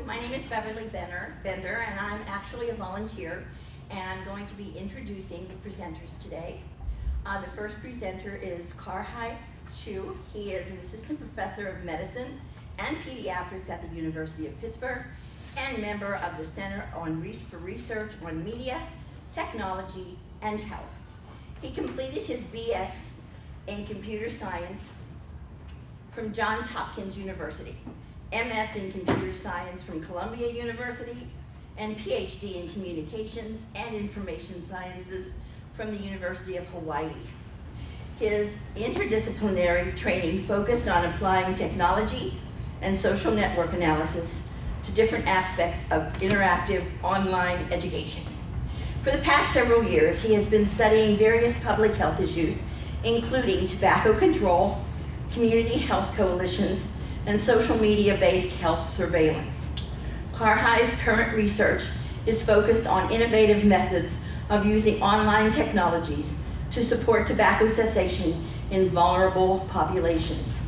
My name is Beverly Bender, and I'm actually a volunteer, and I'm going to be introducing the presenters today. The first presenter is Hai Chu. He is an assistant professor of medicine and pediatrics at the University of Pittsburgh and member of the Center for Research on Media, Technology, and Health. He completed his BS in computer science from Johns Hopkins University, MS in computer science from Columbia University, and PhD in communications and information sciences from the University of Hawaii. His interdisciplinary training focused on applying technology and social network analysis to different aspects of interactive online education. For the past several years, he has been studying various public health issues, including tobacco control, community health coalitions, and social media-based health surveillance. Hai's current research is focused on innovative methods of using online technologies to support tobacco cessation in vulnerable populations.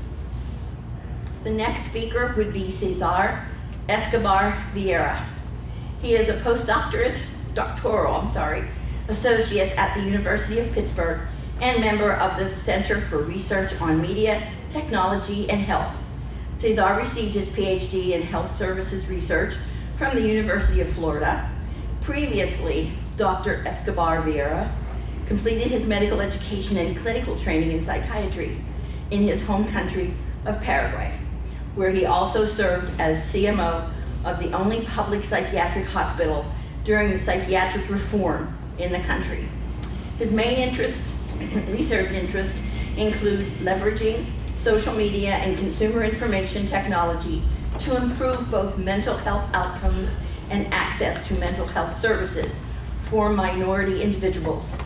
The next speaker would be Cesar Escobar-Viera. He is a doctoral associate at the University of Pittsburgh and member of the Center for Research on Media, Technology, and Health. Cesar received his PhD in Health Services Research from the University of Florida. Previously, Dr. Escobar-Viera completed his medical education and clinical training in psychiatry in his home country of Paraguay, where he also served as CMO of the only public psychiatric hospital during the psychiatric reform in the country. His main research interests include leveraging social media and consumer information technology to improve both mental health outcomes and access to mental health services for minority individuals.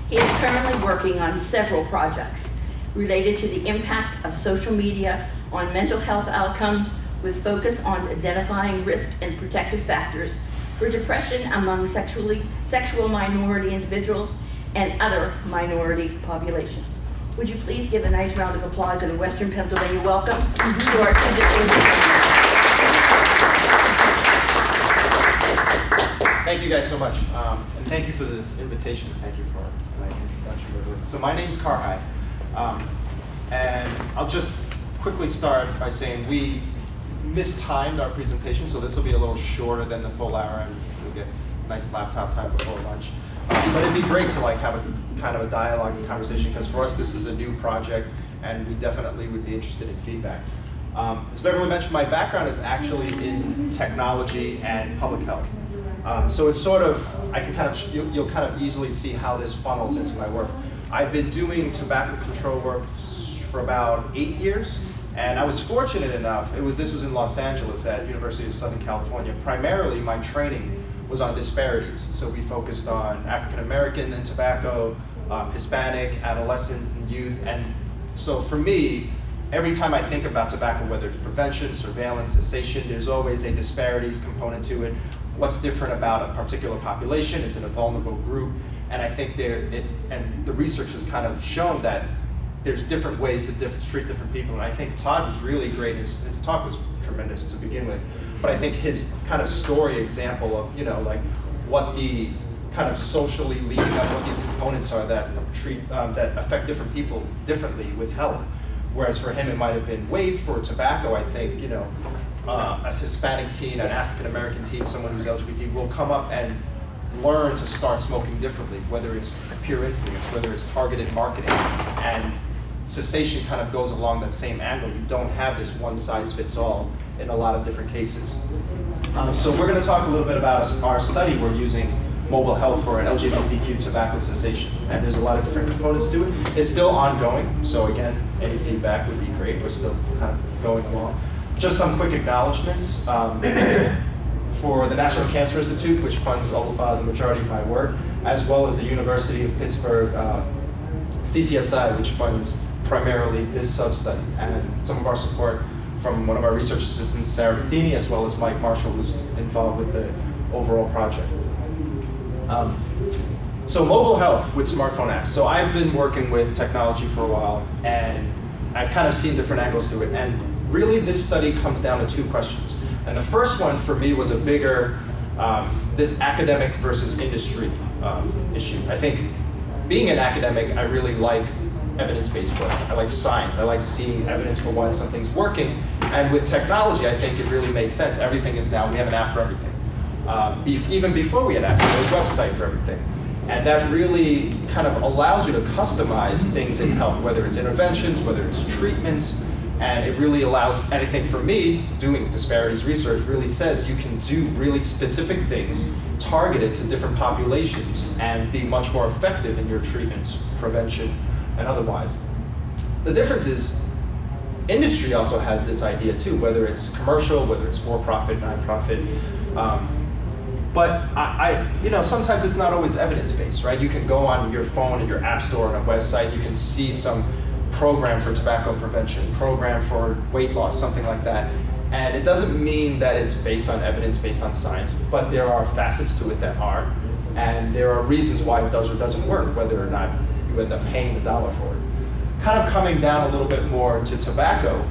He is currently working on several projects related to the impact of social media on mental health outcomes, with focus on identifying risk and protective factors for depression among sexual minority individuals and other minority populations. Would you please give a nice round of applause and a Western Pennsylvania welcome to our two distinguished. Thank you guys so much, and thank you for the invitation. Thank you for a nice introduction. So my name's Hai, and I'll just quickly start by saying we mistimed our presentation, so this will be a little shorter than the full hour, and we'll get nice laptop time before lunch. But it'd be great to have a kind of a dialogue and conversation, because for us this is a new project, and we definitely would be interested in feedback. As Beverly mentioned, my background is actually in technology and public health. So it's sort of, you'll kind of easily see how this funnels into my work. I've been doing tobacco control work for about 8 years, and I was fortunate enough, this was in Los Angeles at University of Southern California. Primarily my training was on disparities. So we focused on African American and tobacco, Hispanic, adolescent, and youth. And so for me, every time I think about tobacco, whether it's prevention, surveillance, cessation, there's always a disparities component to it. What's different about a particular population? Is it a vulnerable group? And I think and the research has kind of shown that there's different ways to treat different people. And I think Todd was really great. His talk was tremendous to begin with. But I think his kind of story example of, what the kind of socially leading up, what these components are that that affect different people differently with health. Whereas for him, it might have been waived. For tobacco, I think, a Hispanic teen, an African American teen, someone who's LGBT will come up and learn to start smoking differently, whether it's peer influence, whether it's targeted marketing. And cessation kind of goes along that same angle. You don't have this one size fits all in a lot of different cases. So we're going to talk a little bit about our study. We're using mobile health for LGBTQ tobacco cessation, and there's a lot of different components to it. It's still ongoing, so again, any feedback would be great. We're still kind of going along. Just some quick acknowledgements. For the National Cancer Institute, which funds the majority of my work, as well as the University of Pittsburgh CTSI, which funds primarily this sub-study, and some of our support from one of our research assistants, Sarah Matheny, as well as Mike Marshall, who's involved with the overall project. So mobile health with smartphone apps. So I've been working with technology for a while, and I've kind of seen different angles to it. And really, this study comes down to two questions. And the first one for me was a bigger, this academic versus industry issue. I think being an academic, I really like evidence-based work. I like science. I like seeing evidence for why something's working. And with technology, I think it really makes sense. Everything is now, we have an app for everything. Even before we had apps, we had a website for everything. And that really kind of allows you to customize things in health, whether it's interventions, whether it's treatments, and it really allows, and I think for me, doing disparities research really says you can do really specific things targeted to different populations and be much more effective in your treatments, prevention, and otherwise. The difference is, industry also has this idea too, whether it's commercial, whether it's for-profit, non-profit. But sometimes it's not always evidence-based, right? You can go on your phone and your app store and a website, you can see some program for tobacco prevention, program for weight loss, something like that. And it doesn't mean that it's based on evidence, based on science, but there are facets to it that are. And there are reasons why it does or doesn't work, whether or not you end up paying the dollar for it. Kind of coming down a little bit more to tobacco,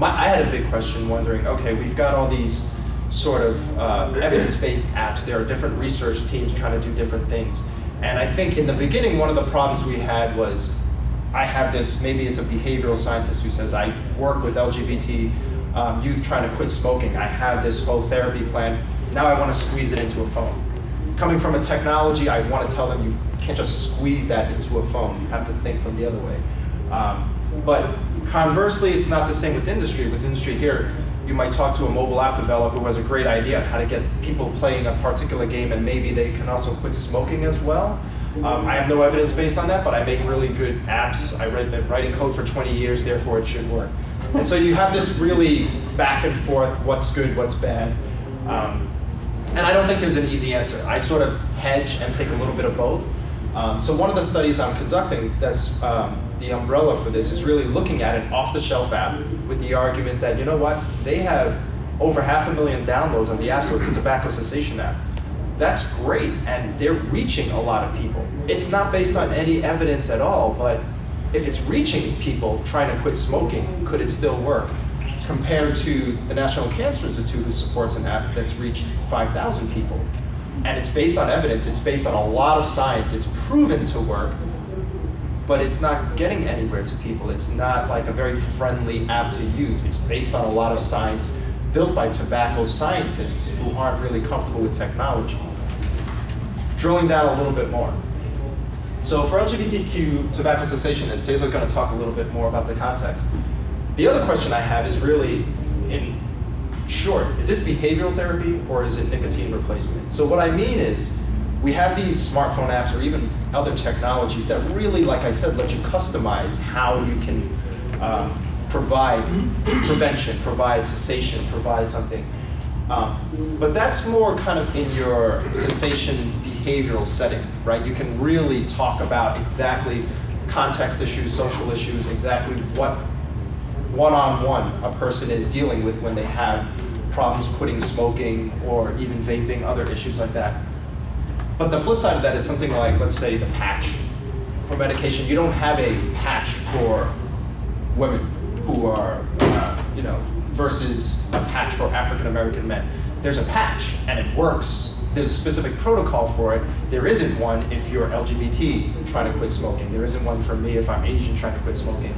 I had a big question wondering, okay, we've got all these sort of evidence-based apps. There are different research teams trying to do different things. And I think in the beginning, one of the problems we had was, I have this, maybe it's a behavioral scientist who says, I work with LGBT youth trying to quit smoking. I have this whole therapy plan. Now I want to squeeze it into a phone. Coming from a technology, I want to tell them you can't just squeeze that into a phone. You have to think from the other way. But conversely, it's not the same with industry. With industry here, you might talk to a mobile app developer who has a great idea on how to get people playing a particular game, and maybe they can also quit smoking as well. I have no evidence based on that, but I make really good apps. I've been writing code for 20 years, therefore it should work. And so you have this really back and forth, what's good, what's bad. And I don't think there's an easy answer. I sort of hedge and take a little bit of both. So one of the studies I'm conducting that's the umbrella for this is really looking at an off-the-shelf app with the argument that, you know what, they have over 500,000 downloads on the App Store, the tobacco cessation app. That's great, and they're reaching a lot of people. It's not based on any evidence at all, but if it's reaching people trying to quit smoking, could it still work? Compared to the National Cancer Institute, who supports an app that's reached 5,000 people. And it's based on evidence, it's based on a lot of science, it's proven to work, but it's not getting anywhere to people. It's not like a very friendly app to use. It's based on a lot of science built by tobacco scientists who aren't really comfortable with technology. Drilling down a little bit more. So for LGBTQ tobacco cessation, and Cesar's going to talk a little bit more about the context. The other question I have is really, in short, is this behavioral therapy or is it nicotine replacement? So what I mean is, we have these smartphone apps or even other technologies that really, like I said, let you customize how you can provide prevention, provide cessation, provide something. But that's more kind of in your cessation behavioral setting, right? You can really talk about exactly context issues, social issues, exactly what one-on-one a person is dealing with when they have problems quitting smoking or even vaping, other issues like that. But the flip side of that is something like, let's say, the patch or medication. You don't have a patch for women who are, versus a patch for African American men. There's a patch and it works. There's a specific protocol for it. There isn't one if you're LGBT trying to quit smoking. There isn't one for me if I'm Asian trying to quit smoking.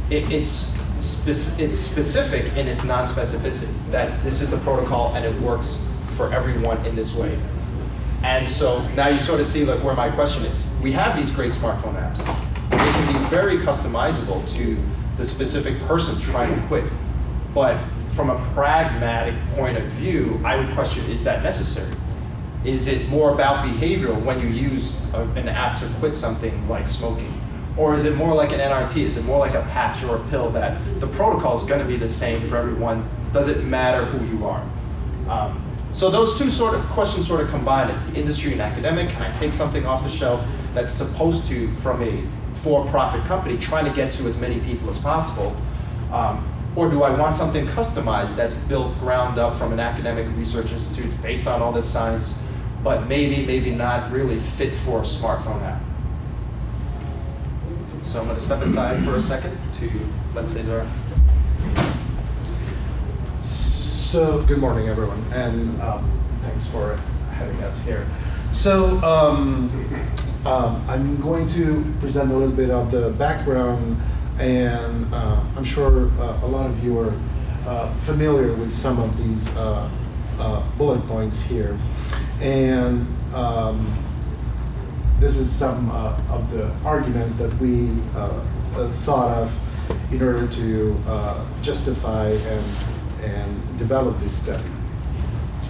It's specific in its non-specificity, that this is the protocol and it works for everyone in this way. And so now you sort of see like where my question is. We have these great smartphone apps. They can be very customizable to the specific person trying to quit. But from a pragmatic point of view, I would question, is that necessary? Is it more about behavioral when you use an app to quit something like smoking? Or is it more like an NRT? Is it more like a patch or a pill that the protocol is going to be the same for everyone? Does it matter who you are? So those two sort of questions sort of combine. It's the industry and academic. Can I take something off the shelf that's supposed to, from a for-profit company, trying to get to as many people as possible? Or do I want something customized that's built ground up from an academic research institute based on all this science, but maybe not really fit for a smartphone app? So I'm going to step aside for a second to let Cesar. So, good morning, everyone, and thanks for having us here. So, I'm going to present a little bit of the background, and I'm sure a lot of you are familiar with some of these bullet points here. And this is some of the arguments that we thought of in order to justify and develop this study.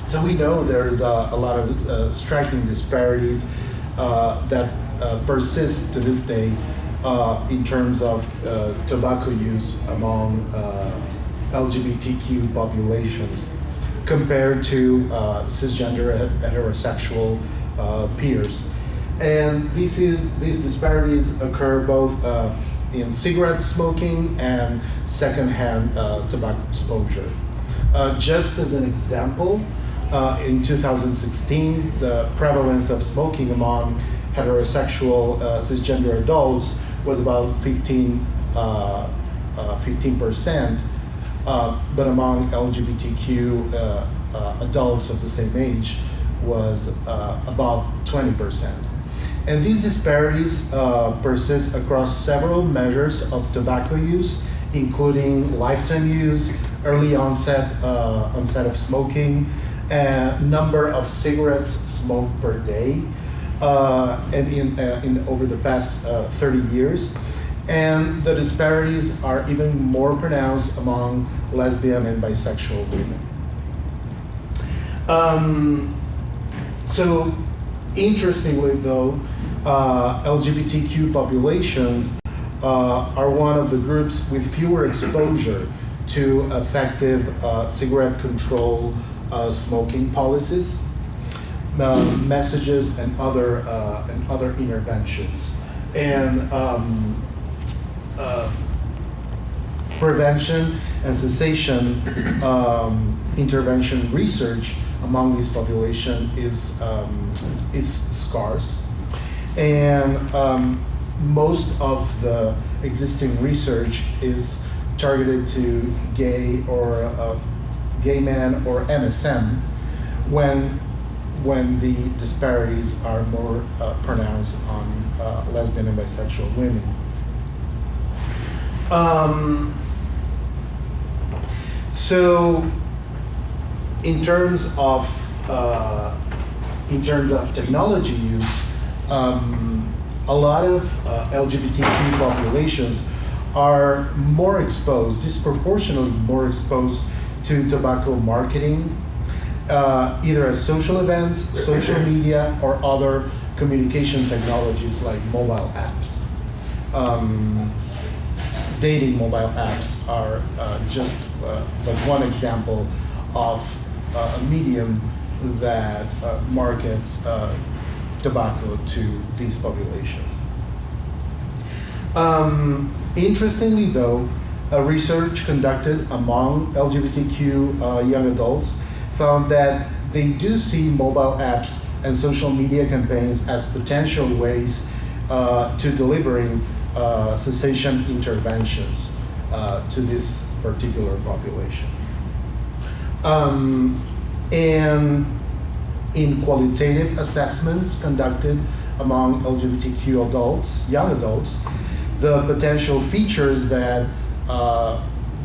So we know there's a lot of striking disparities that persist to this day in terms of tobacco use among LGBTQ populations compared to cisgender heterosexual peers. And these disparities occur both in cigarette smoking and secondhand tobacco exposure. Just as an example, in 2016, the prevalence of smoking among heterosexual cisgender adults was about 15%, but among LGBTQ adults of the same age was above 20%. And these disparities persist across several measures of tobacco use, including lifetime use, early onset of smoking, and number of cigarettes smoked per day, and in over the past 30 years. And the disparities are even more pronounced among lesbian and bisexual women. So interestingly though, LGBTQ populations are one of the groups with fewer exposure to effective cigarette control smoking policies, messages, and other interventions. And prevention and cessation intervention research among this population is scarce. And most of the existing research is targeted to gay men or MSM when the disparities are more pronounced on lesbian and bisexual women. So in terms of technology use, a lot of LGBTQ populations are more exposed, disproportionately more exposed to tobacco marketing, either as social events, social media, or other communication technologies like mobile apps. Dating mobile apps are just like one example of a medium that markets tobacco to these populations. Interestingly though, a research conducted among LGBTQ young adults found that they do see mobile apps and social media campaigns as potential ways to delivering cessation interventions to this particular population. And in qualitative assessments conducted among LGBTQ adults, young adults, the potential features that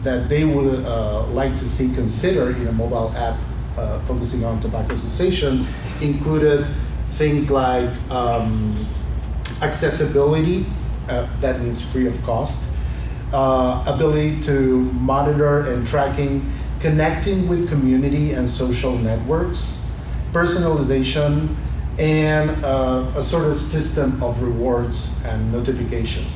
they would like to see considered in a mobile app focusing on tobacco cessation included things like accessibility, that means free of cost, ability to monitor and tracking, connecting with community and social networks, personalization, and a sort of system of rewards and notifications.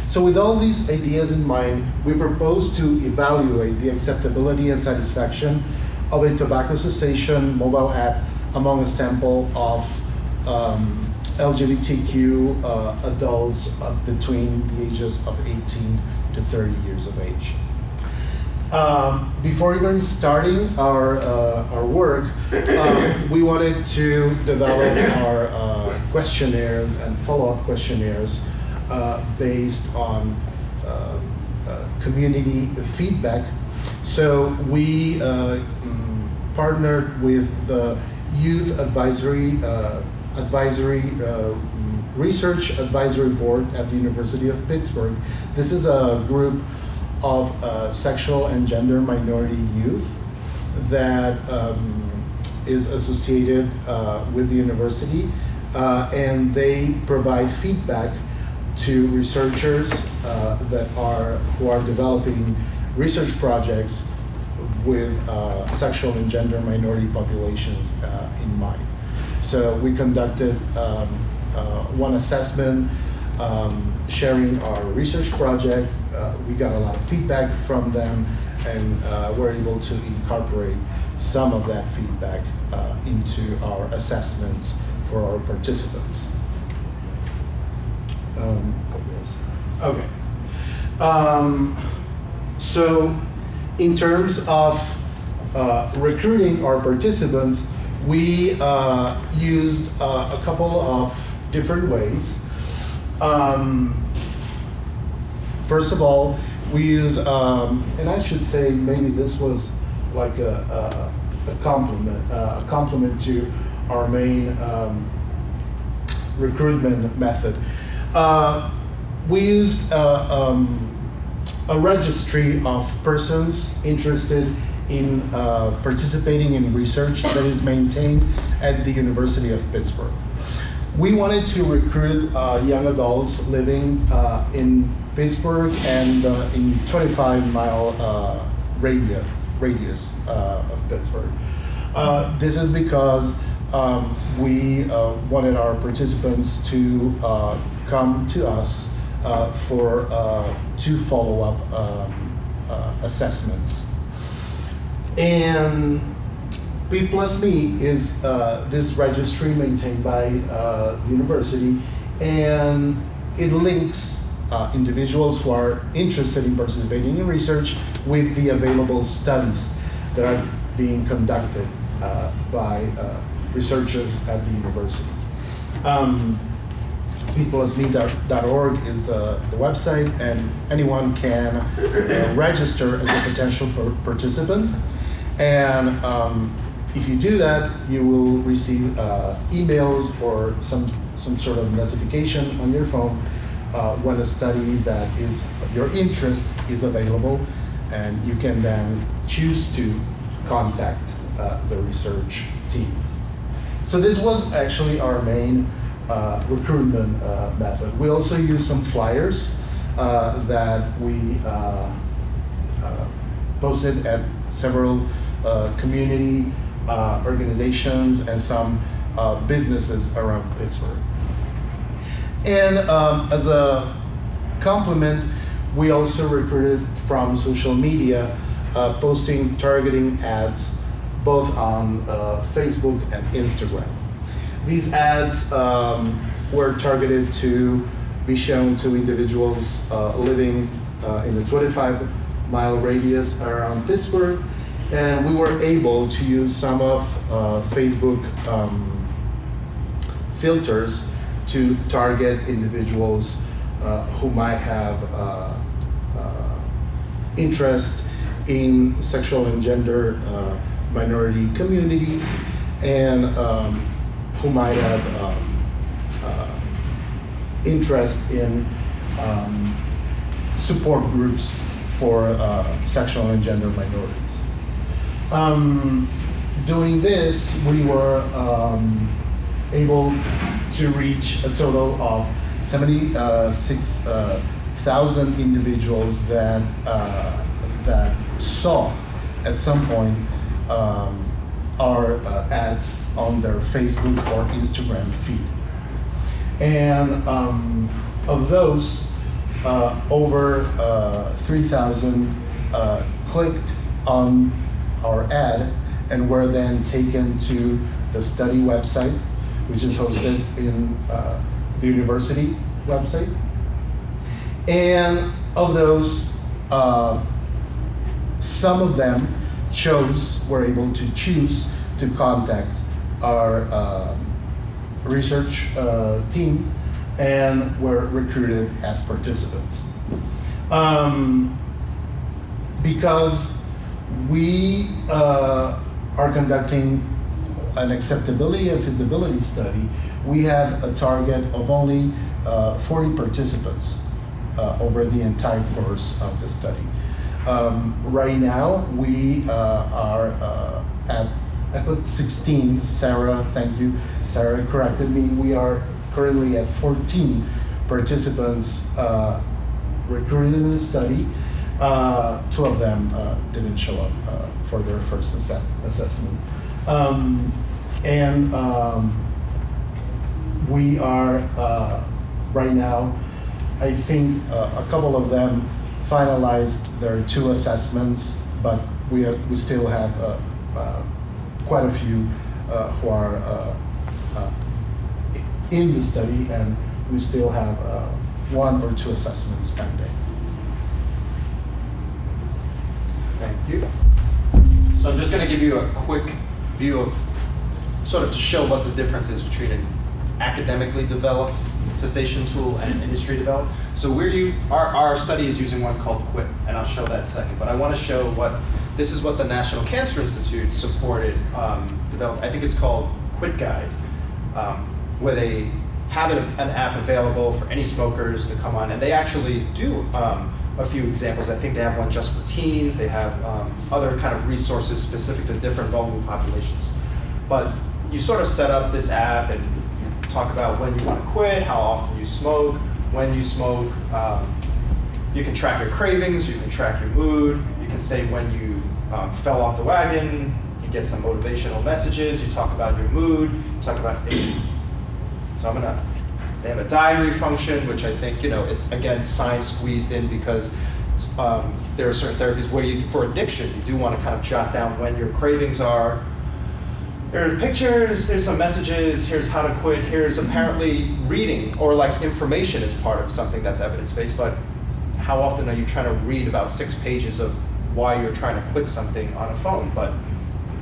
So with all these ideas in mind, we propose to evaluate the acceptability and satisfaction of a tobacco cessation mobile app among a sample of LGBTQ adults between the ages of 18 to 30 years of age. Before even starting our work, we wanted to develop our questionnaires and follow-up questionnaires based on community feedback So we partnered with the Youth Research Advisory Board at the University of Pittsburgh. This is a group of sexual and gender minority youth that is associated with the university, and they provide feedback to researchers who are developing research projects with sexual and gender minority populations in mind. So we conducted one assessment, sharing our research project. We got a lot of feedback from them, and we're able to incorporate some of that feedback into our assessments for our participants. Okay. So in terms of recruiting our participants, we used a couple of different ways. First of all, we use, and I should say maybe this was like a complement to our main recruitment method. We used a registry of persons interested in participating in research that is maintained at the University of Pittsburgh. We wanted to recruit young adults living in Pittsburgh and in 25-mile radius of Pittsburgh. This is because we wanted our participants to come to us for 2 follow-up assessments. And P plus Me is this registry maintained by the university, and it links individuals who are interested in participating in research with the available studies that are being conducted by researchers at the university. Peopleplusme.org is the website, and anyone can register as a potential participant. And if you do that, you will receive emails or some sort of notification on your phone when a study that is of your interest is available, and you can then choose to contact the research team. So this was actually our main recruitment method. We also use some flyers that we posted at several community organizations and some businesses around Pittsburgh. And as a complement, we also recruited from social media, posting targeting ads both on Facebook and Instagram. These ads were targeted to be shown to individuals living in the 25-mile radius around Pittsburgh, and we were able to use some of Facebook filters to target individuals who might have interest in sexual and gender minority communities, and who might have interest in support groups for sexual and gender minorities. Doing this, we were able to reach a total of 76,000 individuals that saw at some point our ads on their Facebook or Instagram feed. And of those, over 3,000 clicked on our ad and were then taken to the study website, which is hosted in the university website. And of those, some of them were able to choose to contact our research team and were recruited as participants. Because we are conducting an acceptability and feasibility study. We have a target of only 40 participants over the entire course of the study. Right now, we are at, I put 16, Sarah, thank you. Sarah corrected me. We are currently at 14 participants recruited in the study. 2 of them didn't show up for their first assessment. We are right now, I think a couple of them finalized their 2 assessments, but we still have quite a few who are in the study, and we still have 1 or 2 assessments pending. Thank you. So I'm just going to give you a quick view of, sort of to show what the difference is between an academically developed cessation tool and industry developed. So our study is using one called QUIT, and I'll show that in a second. But I want to show this is what the National Cancer Institute supported, developed. I think it's called QUIT Guide, where they have an app available for any smokers to come on, and they actually do a few examples. I think they have one just for teens. They have other kind of resources specific to different vulnerable populations. But you sort of set up this app and you talk about when you want to quit, how often you smoke, when you smoke. You can track your cravings, you can track your mood, you can say when you fell off the wagon, you get some motivational messages, you talk about your mood, you talk about age. So they have a diary function, which I think, is, again, science squeezed in because there are certain therapies where for addiction, you do want to kind of jot down when your cravings are. There are pictures, there's some messages, here's how to quit, here's apparently reading, or like information is part of something that's evidence-based, but how often are you trying to read about 6 pages of why you're trying to quit something on a phone? But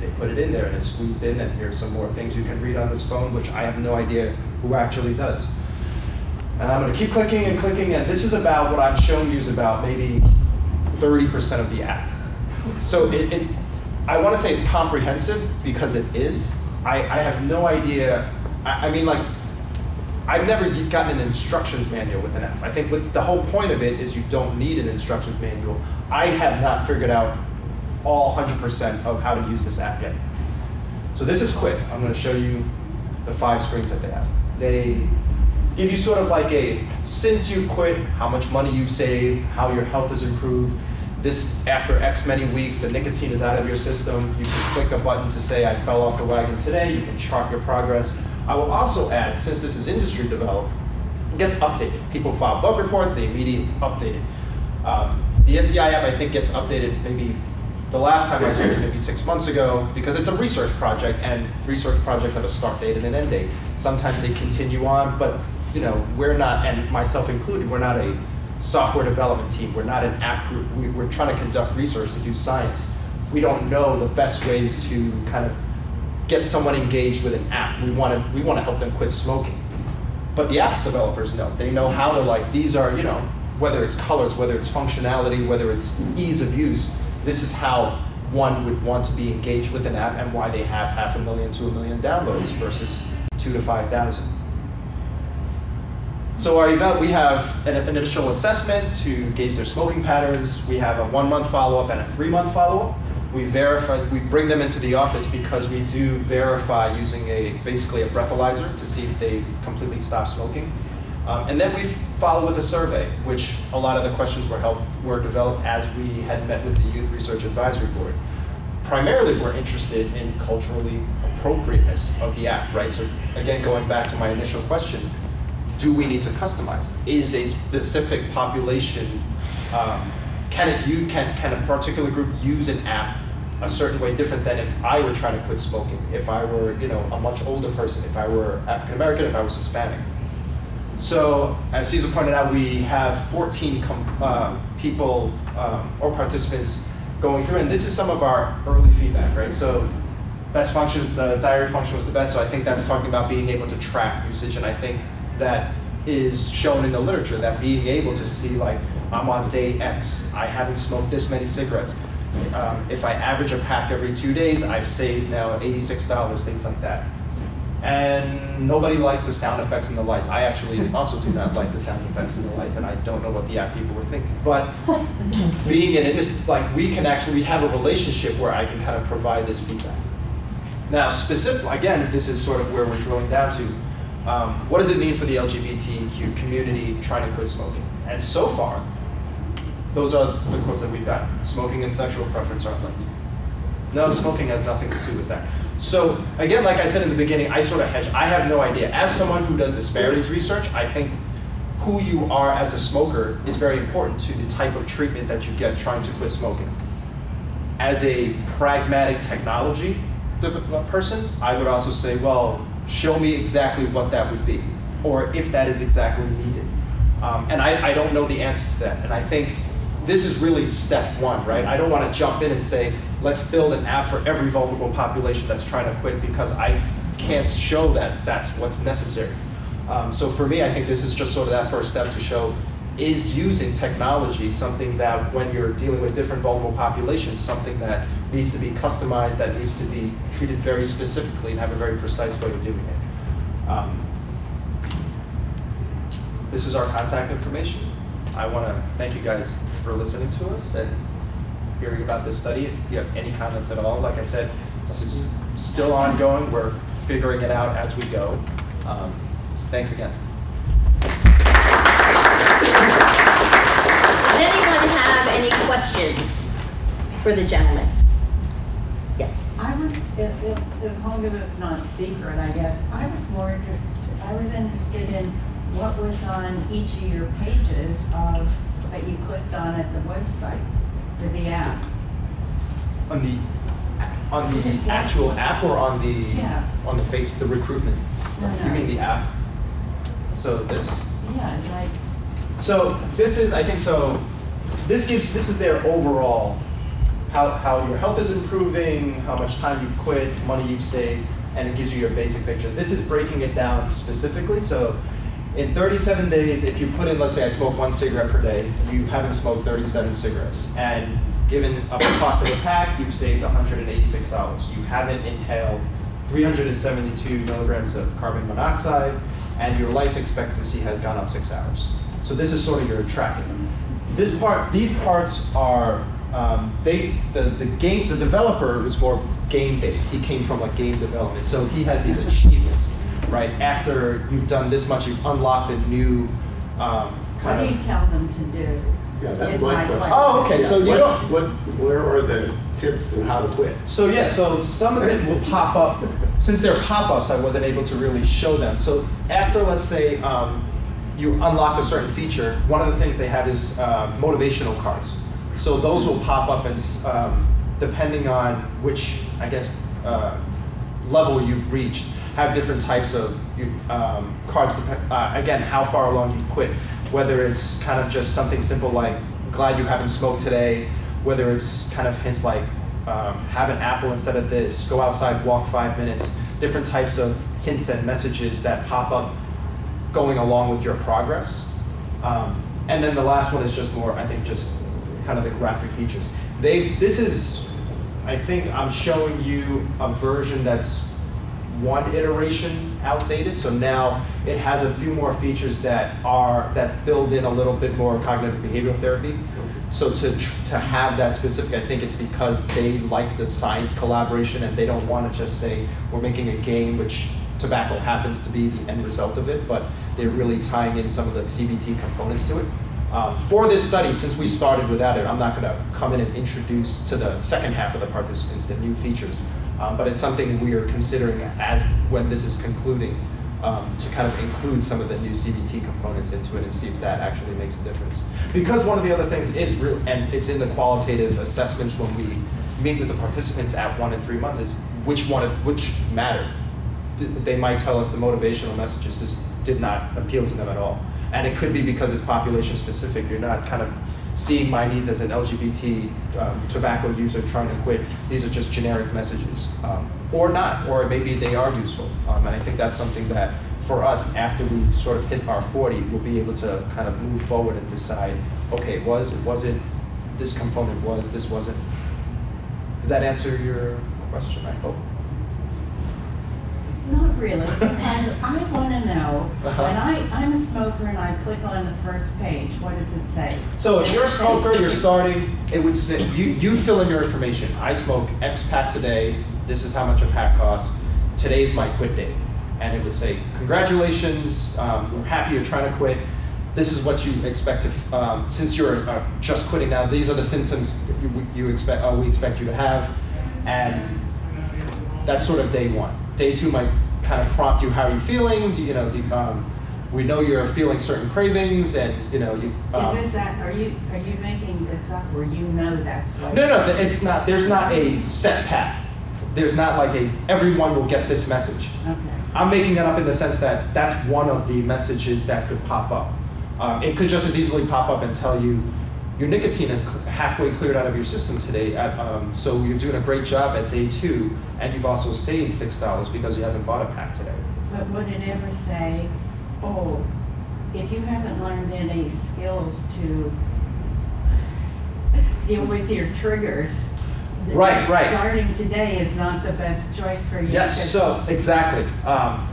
they put it in there and it's squeezed in, and here's some more things you can read on this phone, which I have no idea who actually does. And I'm going to keep clicking and clicking, and this is about what I've shown you is about maybe 30% of the app. So I want to say it's comprehensive because it is. I have no idea. I mean, like, I've never gotten an instructions manual with an app. I think the whole point of it is you don't need an instructions manual. I have not figured out all 100% of how to use this app yet. So this is quick. I'm going to show you the 5 screens that they have. They give you sort of like since you've quit, how much money you've saved, how your health has improved. This, after X many weeks, the nicotine is out of your system. You can click a button to say, I fell off the wagon today. You can chart your progress. I will also add, since this is industry developed, it gets updated. People file bug reports, they immediately update it. The NCI app, I think, gets updated maybe the last time I saw it, maybe 6 months ago, because it's a research project, and research projects have a start date and an end date. Sometimes they continue on, but we're not, and myself included, we're not a software development team. We're not an app group. We're trying to conduct research to do science. We don't know the best ways to kind of get someone engaged with an app. We want to help them quit smoking. But the app developers know. They know how to, these are, whether it's colors, whether it's functionality, whether it's ease of use, this is how one would want to be engaged with an app and why they have 500,000 to 1 million downloads versus 2,000 to 5,000. So our event, we have an initial assessment to gauge their smoking patterns. We have a 1-month follow-up and a 3-month follow-up. We bring them into the office because we do verify using basically a breathalyzer to see if they completely stop smoking. And then we follow with a survey, which a lot of the questions were developed as we had met with the Youth Research Advisory Board. Primarily, we're interested in culturally appropriateness of the app, right? So again, going back to my initial question, do we need to customize? Is a specific population, can a particular group use an app a certain way different than if I were trying to quit smoking, if I were a much older person, if I were African American, if I was Hispanic? So as Cesar pointed out, we have 14 people or participants going through, and this is some of our early feedback, right? So best functions, the diary function was the best, so I think that's talking about being able to track usage, and I think that is shown in the literature, that being able to see, I'm on day X, I haven't smoked this many cigarettes. If I average a pack every 2 days, I've saved now $86, things like that. And nobody liked the sound effects and the lights. I actually also do not like the sound effects and the lights, and I don't know what the app people were thinking. But being in it is like we have a relationship where I can kind of provide this feedback. Now, again, this is sort of where we're drilling down to. What does it mean for the LGBTQ community trying to quit smoking? And so far, those are the quotes that we've got. Smoking and sexual preference aren't linked. No, smoking has nothing to do with that. So again, like I said in the beginning, I sort of hedge. I have no idea. As someone who does disparities research, I think who you are as a smoker is very important to the type of treatment that you get trying to quit smoking. As a pragmatic technology person, I would also say, well, show me exactly what that would be, or if that is exactly needed. And I don't know the answer to that. And I think this is really step one, right? I don't want to jump in and say, let's build an app for every vulnerable population that's trying to quit, because I can't show that that's what's necessary. So for me, I think this is just sort of that first step to show, is using technology something that when you're dealing with different vulnerable populations, something that needs to be customized, that needs to be treated very specifically and have a very precise way of doing it. This is our contact information. I want to thank you guys for listening to us and hearing about this study. If you have any comments at all, like I said, this is still ongoing. We're figuring it out as we go. So thanks again. Does anyone have any questions for the gentleman? Yes. I was, as long as it's not secret, I guess, I was interested in what was on each of your pages that you clicked on at the website for the app. On the actual app, or on the Facebook, the recruitment stuff? No. You mean the app? So this. Yeah, like. So this is, I think, so this is their overall, how your health is improving, how much time you've quit, money you've saved, and it gives you your basic picture. This is breaking it down specifically. So in 37 days, if you put in, let's say I smoke 1 cigarette per day, you haven't smoked 37 cigarettes. And given a cost of a pack, you've saved $186. You haven't inhaled 372 milligrams of carbon monoxide, and your life expectancy has gone up 6 hours. So this is sort of your tracking. These parts are, the developer is more game-based. He came from like game development, so he has these achievements, right? After you've done this much, you've unlocked a new What do you tell them to do? Yeah, that's Is my my question. Oh, okay, so you don't. Where are the tips on how to quit? So yeah, so some of it will pop up. Since they're pop-ups, I wasn't able to really show them. So after, let's say, you unlock a certain feature, one of the things they have is motivational cards. So those will pop up as, depending on which, I guess, level you've reached, have different types of cards, again, how far along you've quit. Whether it's kind of just something simple like, glad you haven't smoked today, whether it's kind of hints like, have an apple instead of this, go outside, walk 5 minutes, different types of hints and messages that pop up going along with your progress. And then the last one is just more, I think, just kind of the graphic features. I think I'm showing you a version that's one iteration outdated, so now it has a few more features that build in a little bit more cognitive behavioral therapy. So to have that specific, I think it's because they like the science collaboration and they don't want to just say, we're making a game, which tobacco happens to be the end result of it, but they're really tying in some of the CBT components to it. For this study, since we started without it, I'm not going to come in and introduce to the second half of the participants the new features. But it's something we are considering as when this is concluding, to kind of include some of the new CBT components into it and see if that actually makes a difference. Because one of the other things is real, and it's in the qualitative assessments when we meet with the participants at 1 and 3 months, is which matter. They might tell us the motivational messages just did not appeal to them at all. And it could be because it's population specific. You're not kind of seeing my needs as an LGBT tobacco user trying to quit. These are just generic messages. Or not, or maybe they are useful. And I think that's something that for us, after we sort of hit our 40, we'll be able to kind of move forward and decide, okay, it wasn't, this component was, this wasn't. Did that answer your question, I hope? Not really, because I want to know, Uh-huh. when I'm a smoker and I click on the first page, what does it say? So if you're a smoker, you're starting, it would say, you'd fill in your information. I smoke X packs a day, this is how much a pack costs, today's my quit date. And it would say, congratulations, we're happy you're trying to quit. This is what you expect to, since you're just quitting now, these are the symptoms we expect you to have. And that's sort of day one. Day two might kind of prompt you, how are you feeling? We know you're feeling certain cravings, and Is this that, are you making this up, or you know that's what? No, it's not. There's not a set path. There's not like everyone will get this message. Okay. I'm making it up in the sense that that's one of the messages that could pop up. It could just as easily pop up and tell you your nicotine is halfway cleared out of your system today. So you're doing a great job at day 2, and you've also saved $6 because you haven't bought a pack today. But would it ever say, oh, if you haven't learned any skills to deal with your triggers, Right. starting today is not the best choice for you? Yes, so exactly.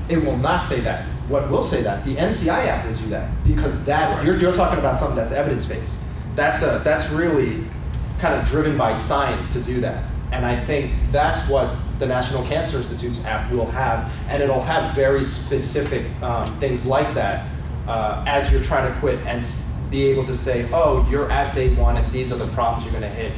It will not say that. What will say that? The NCI app will do that, because that's you're talking about something that's evidence-based. That's really kind of driven by science to do that. And I think that's what the National Cancer Institute's app will have, and it'll have very specific things like that as you're trying to quit, and be able to say, oh, you're at day 1 and these are the problems you're going to hit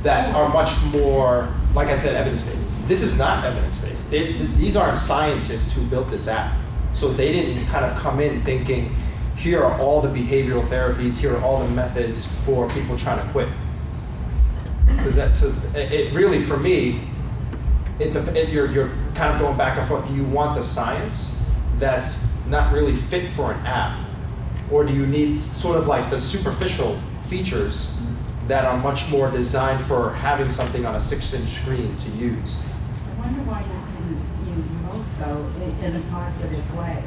that are much more, like I said, evidence-based. This is not evidence-based. These aren't scientists who built this app. So they didn't kind of come in thinking, here are all the behavioral therapies, here are all the methods for people trying to quit. So it really, for me, you're kind of going back and forth. Do you want the science that's not really fit for an app? Or do you need sort of like the superficial features that are much more designed for having something on a 6-inch screen to use? I wonder why you couldn't use both, though, in a positive way.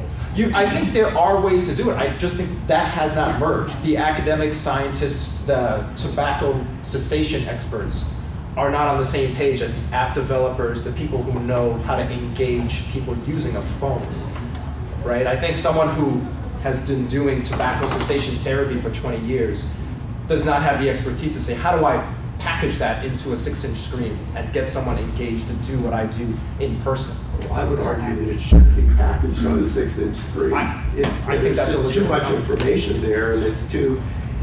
I think there are ways to do it. I just think that has not merged. The academic scientists, the tobacco cessation experts are not on the same page as the app developers, the people who know how to engage people using a phone, right? I think someone who has been doing tobacco cessation therapy for 20 years does not have the expertise to say, how do I package that into a 6-inch screen and get someone engaged to do what I do in person? Well, I would argue that it should be packaged on a 6-inch screen. I think that's There's too much legitimate. information there, and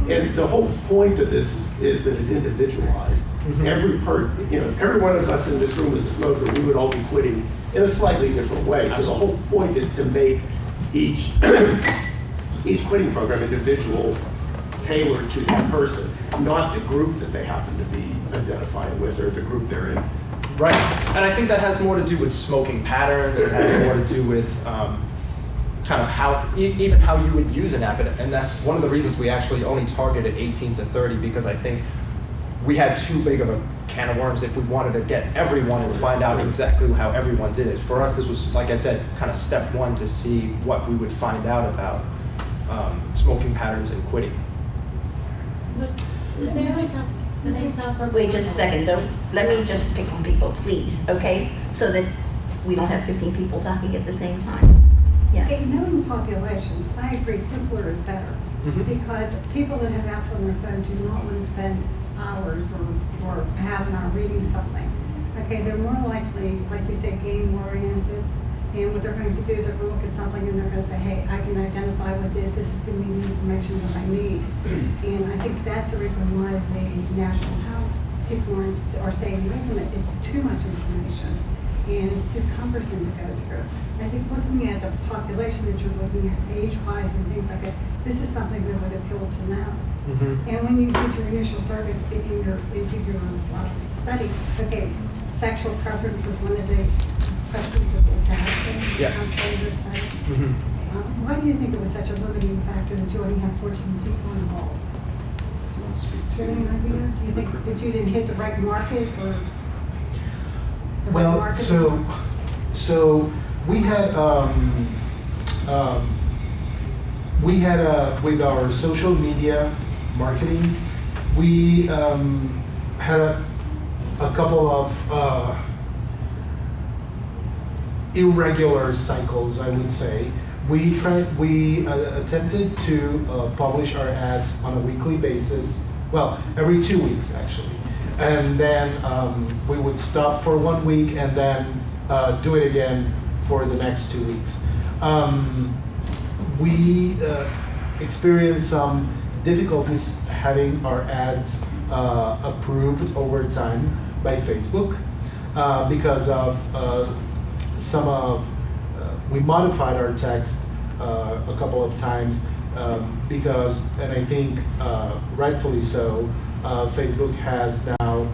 and the whole point of this is that it's individualized. Mhm. Every one of us in this room is a smoker. We would all be quitting in a slightly different way. So the whole point is to make each quitting program individual, tailored to that person, not the group that they happen to be identifying with or the group they're in. Right, and I think that has more to do with smoking patterns. It has more to do with kind of even how you would use an app, and that's one of the reasons we actually only targeted 18 to 30, because I think we had too big of a can of worms if we wanted to get everyone and find out exactly how everyone did it. For us, this was, like I said, kind of step 1 to see what we would find out about smoking patterns and quitting. Is there do they suffer? Wait just a second, let me just pick on people, please, okay? So that we don't have 15 people talking at the same time. Yes. In known populations, I agree simpler is better. Mhm. Because people that have apps on their phone do not want to spend hours or half an hour reading something. Okay, they're more likely, like we say, game oriented. And what they're going to do is they're going to look at something and they're going to say, hey, I can identify with this is going to be the information that I need. And I think that's the reason why the national health people are saying, wait a minute, it's too much information and it's too cumbersome to go through. I think looking at the population that you're looking at age-wise and things like that, this is something that would appeal to them. Mm-hmm. And when you did your initial survey into your study, okay, sexual preference was one of the questions that was asked. Yes. On your study. Mm-hmm. Why do you think it was such a limiting factor that you only have 14 people involved? Do you want to speak Do you have any idea? Do you think that you didn't hit the right market or? the right Well, market? so we had with our social media marketing, we had a couple of irregular cycles, I would say. We attempted to publish our ads on a weekly basis, well, every 2 weeks actually. And then we would stop for 1 week and then do it again for the next 2 weeks. We experienced some difficulties having our ads approved over time by Facebook because of we modified our text a couple of times because, and I think rightfully so, Facebook has now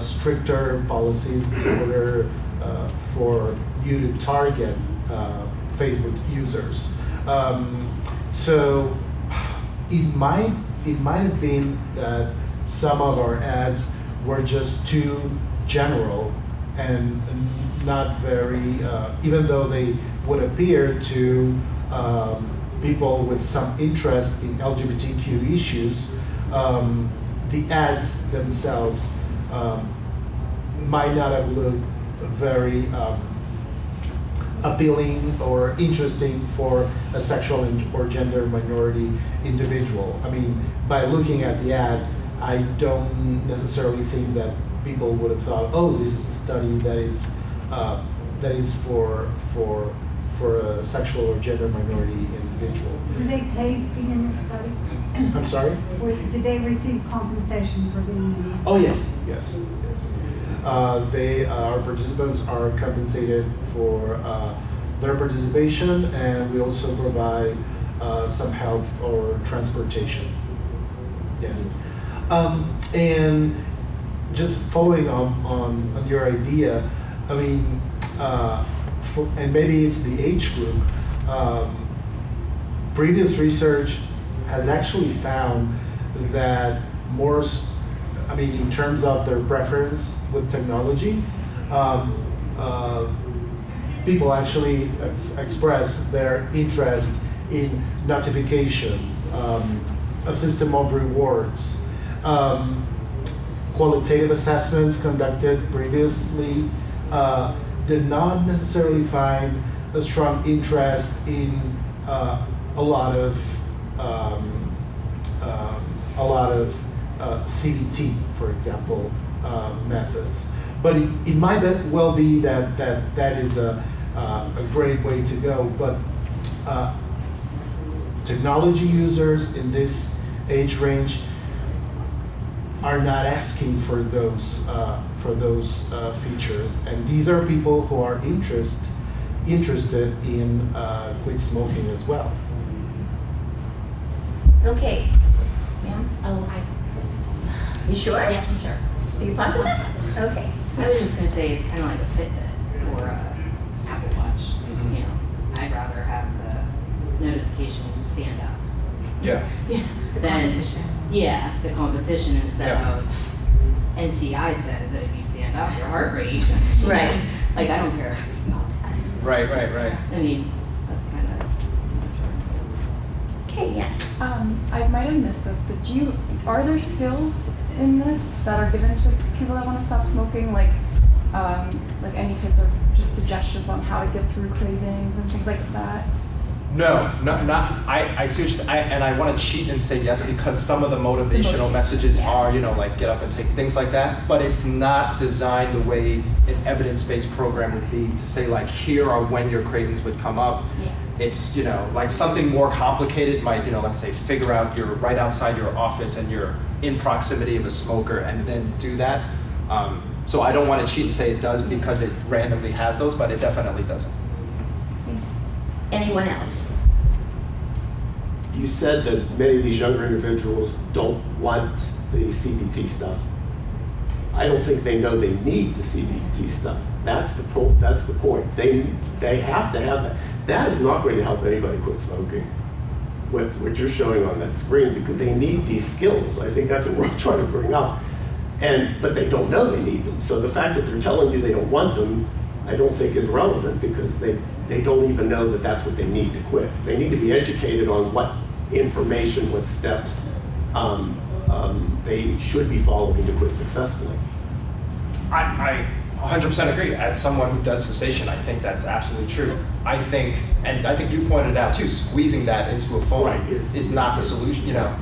stricter policies in order for you to target Facebook users. So it might have been that some of our ads were just too general and not very, even though they would appear to people with some interest in LGBTQ issues, the ads themselves might not have looked very appealing or interesting for a sexual or gender minority individual. I mean, by looking at the ad, I don't necessarily think that people would have thought, oh, this is a study that is for a sexual or gender minority individual. Were they paid to be in this study? I'm sorry? Did they receive compensation for being in this study? Oh, yes. Our participants are compensated for their participation, and we also provide some help or transportation. Yes. And just following on your idea, I mean, and maybe it's the age group, previous research has actually found that in terms of their preference with technology, people actually express their interest in notifications, a system of rewards, qualitative assessments conducted previously did not necessarily find a strong interest in a lot of CBT, for example, methods. But it might well be that is a great way to go. But technology users in this age range are not asking for those features, and these are people who are interested in quit smoking as well. Okay. Ma'am? Oh, You sure? yeah, I'm sure. Are you positive? Okay. I was just gonna say it's kind of like a Fitbit or a Apple Watch. Mhm. You know, I'd rather have the notification stand up Yeah. than the competition instead Yeah. of NCI says that if you stand up, your heart rate. Right. Like I don't care about that. Right. I mean, that's kind of Okay, yes. I might have missed this, but are there skills in this that are given to people that want to stop smoking, like any type of just suggestions on how to get through cravings and things like that? No, not. I see what you're saying, and I want to cheat and say yes because some of the motivational messages are, like get up and take things like that. But it's not designed the way an evidence-based program would be to say like here are when your cravings would come up. Yeah. It's like something more complicated might let's say figure out you're right outside your office and you're in proximity of a smoker and then do that. So I don't want to cheat and say it does because it randomly has those, but it definitely doesn't. Anyone else? You said that many of these younger individuals don't want the CBT stuff. I don't think they know they need the CBT stuff. That's the point. They have to have that. That is not going to help anybody quit smoking. What you're showing on that screen, because they need these skills. I think that's what we're trying to bring up. But they don't know they need them. So the fact that they're telling you they don't want them, I don't think is relevant because they don't even know that that's what they need to quit. They need to be educated on what information, what steps they should be following to quit successfully. I 100% agree. As someone who does cessation, I think that's absolutely true. I think you pointed out too, squeezing that into a phone Right, is not the solution, you know.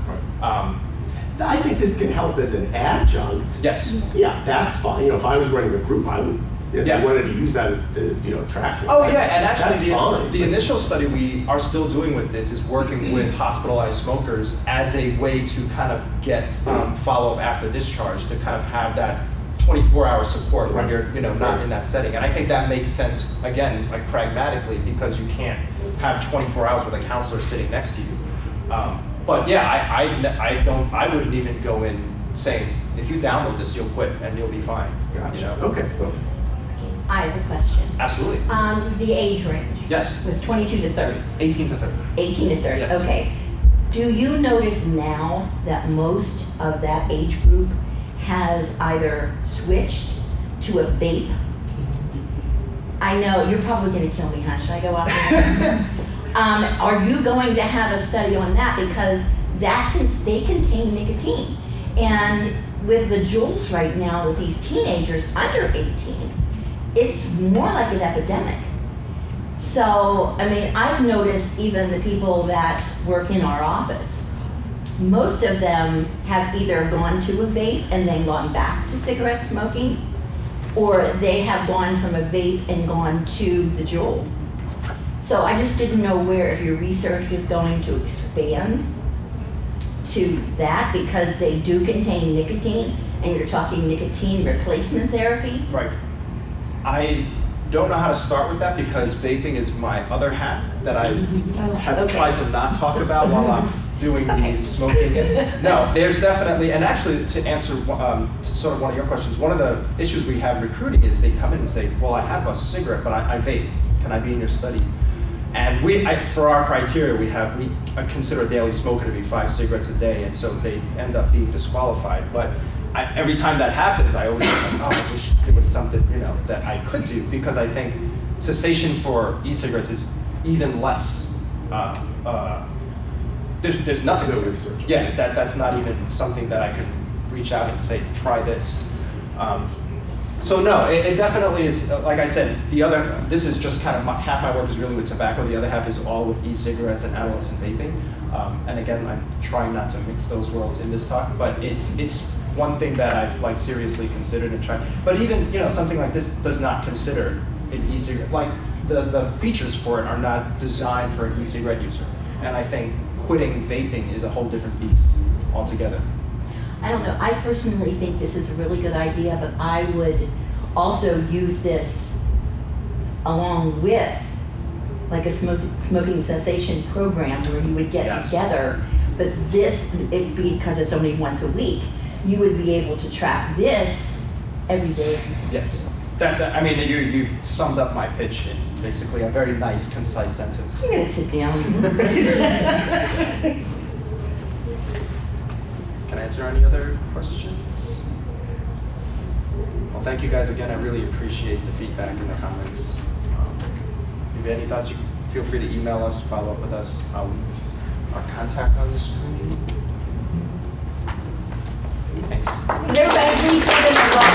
I think this can help as an adjunct. Yes. Yeah, that's fine. You know, if I was running a group, I would, if Yeah. I wanted to use that as the, you know, track. Oh yeah, and actually That's fine. the initial study we are still doing with this is working with hospitalized smokers as a way to kind of get follow-up after discharge, to kind of have that 24-hour support when you're, you know, not in that setting. And I think that makes sense, again, like pragmatically, because you can't have 24 hours with a counselor sitting next to you. But yeah, I wouldn't even go in saying, if you download this, you'll quit and you'll be fine. Gotcha. You know? Okay. I have a question. Absolutely. The age range Yes. was 22 to 30. 18 to 30. 18 to 30, Yes. okay. Do you notice now that most of that age group has either switched to a vape? I know, you're probably gonna kill me, huh? Should I go out there? Are you going to have a study on that? Because they contain nicotine. And with the Juuls right now, with these teenagers under 18, it's more like an epidemic. So, I mean, I've noticed even the people that work in our office, most of them have either gone to a vape and then gone back to cigarette smoking, or they have gone from a vape and gone to the Juul. So I just didn't know if your research was going to expand to that, because they do contain nicotine, and you're talking nicotine replacement therapy. Right. I don't know how to start with that, because vaping is my other hat that I have okay. tried to not talk about while I'm doing Okay. the smoking. And, no, there's definitely, and actually to answer to sort of one of your questions, one of the issues we have recruiting is they come in and say, well, I have a cigarette, but I vape. Can I be in your study? And for our criteria, we consider a daily smoker to be 5 cigarettes a day, and so they end up being disqualified. But every time that happens, I always think, oh, I wish there was something, you know, that I could do, because I think cessation for e-cigarettes is even less. There's nothing. No research. Yeah, that's not even something that I could reach out and say, try this. So no, it definitely is, like I said, this is just kind of half my work is really with tobacco, the other half is all with e-cigarettes and adolescent vaping. And again, I'm trying not to mix those worlds in this talk, but it's one thing that I've like seriously considered and tried. But even, you know, something like this does not consider an e-cigarette. Like the features for it are not designed for an e-cigarette user. And I think quitting vaping is a whole different beast altogether. I don't know, I personally think this is a really good idea, but I would also use this along with like a smoking cessation program where you would get Yes. together, but because it's only once a week, you would be able to track this every day. Yes. I mean, you summed up my pitch in basically a very nice, concise sentence. You're gonna sit down. Can I answer any other questions? Well, thank you guys again. I really appreciate the feedback and the comments. If you have any thoughts, you feel free to email us, follow up with us. I'll leave our contact on the screen. Thanks. Everybody, please give them a round